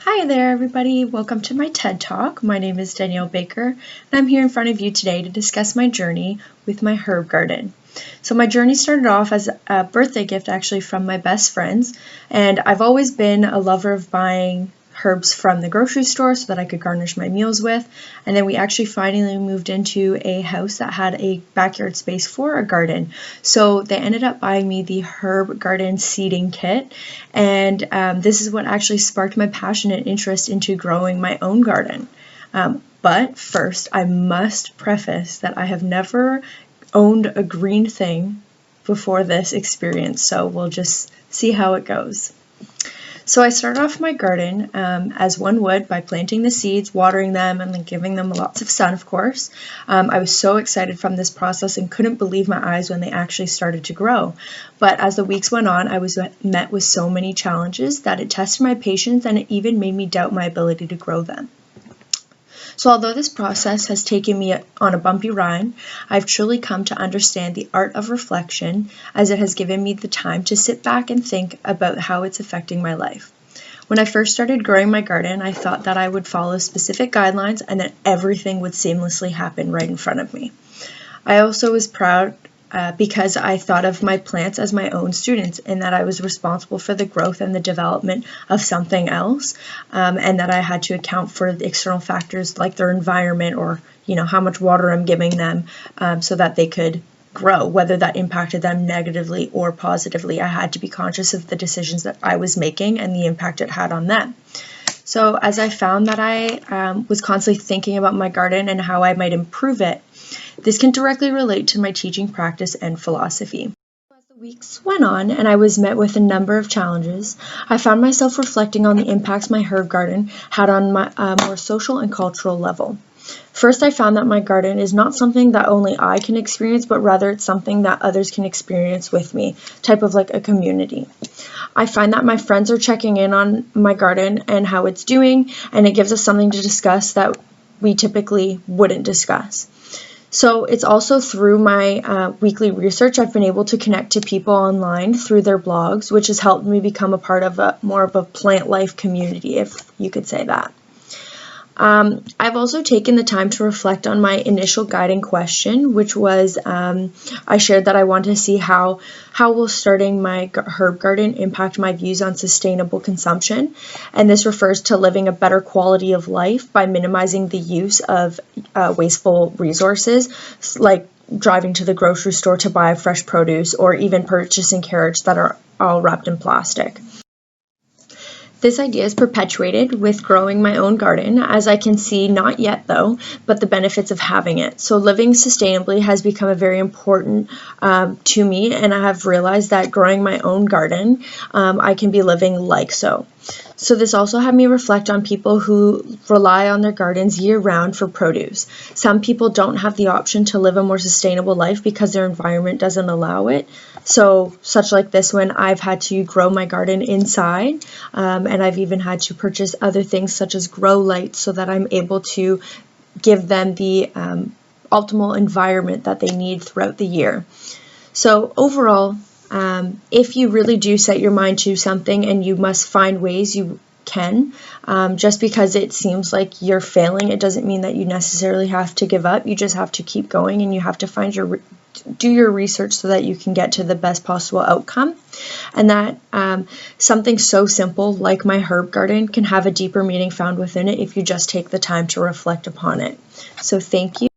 Hi there, everybody. Welcome to my TED Talk. My name is Danielle Baker, and I'm here in front of you today to discuss my journey with my herb garden. So my journey started off as a birthday gift actually from my best friends, and I've always been a lover of buying herbs from the grocery store so that I could garnish my meals with. And then we actually finally moved into a house that had a backyard space for a garden. So they ended up buying me the herb garden seeding kit. And this is what actually sparked my passion and interest into growing my own garden. But first, I must preface that I have never owned a green thing before this experience. So we'll just see how it goes. So I started off my garden as one would by planting the seeds, watering them, and then giving them lots of sun, of course. I was so excited from this process and couldn't believe my eyes when they actually started to grow. But as the weeks went on, I was met with so many challenges that it tested my patience and it even made me doubt my ability to grow them. So although this process has taken me on a bumpy ride, I've truly come to understand the art of reflection as it has given me the time to sit back and think about how it's affecting my life. When I first started growing my garden, I thought that I would follow specific guidelines and that everything would seamlessly happen right in front of me. I also was proud because I thought of my plants as my own students and that I was responsible for the growth and the development of something else, and that I had to account for the external factors like their environment or how much water I'm giving them so that they could grow, whether that impacted them negatively or positively. I had to be conscious of the decisions that I was making and the impact it had on them. So as I found that I was constantly thinking about my garden and how I might improve it, this can directly relate to my teaching practice and philosophy. As the weeks went on and I was met with a number of challenges, I found myself reflecting on the impacts my herb garden had on my more social and cultural level. First, I found that my garden is not something that only I can experience, but rather it's something that others can experience with me, type of like a community. I find that my friends are checking in on my garden and how it's doing, and it gives us something to discuss that we typically wouldn't discuss. So it's also through my weekly research I've been able to connect to people online through their blogs, which has helped me become a part of more of a plant life community, if you could say that. I've also taken the time to reflect on my initial guiding question, which was I shared that I wanted to see how will starting my herb garden impact my views on sustainable consumption. And this refers to living a better quality of life by minimizing the use of wasteful resources, like driving to the grocery store to buy fresh produce or even purchasing carrots that are all wrapped in plastic. This idea is perpetuated with growing my own garden, as I can see, not yet though, but the benefits of having it. So living sustainably has become a very important to me, and I have realized that growing my own garden, I can be living like so. So this also had me reflect on people who rely on their gardens year-round for produce. Some people don't have the option to live a more sustainable life because their environment doesn't allow it. So such like this one, I've had to grow my garden inside, and I've even had to purchase other things such as grow lights so that I'm able to give them the optimal environment that they need throughout the year. So overall, if you really do set your mind to something and you must find ways you can, just because it seems like you're failing, it doesn't mean that you necessarily have to give up. You just have to keep going and you have to do your research so that you can get to the best possible outcome. And that something so simple like my herb garden can have a deeper meaning found within it if you just take the time to reflect upon it. So thank you.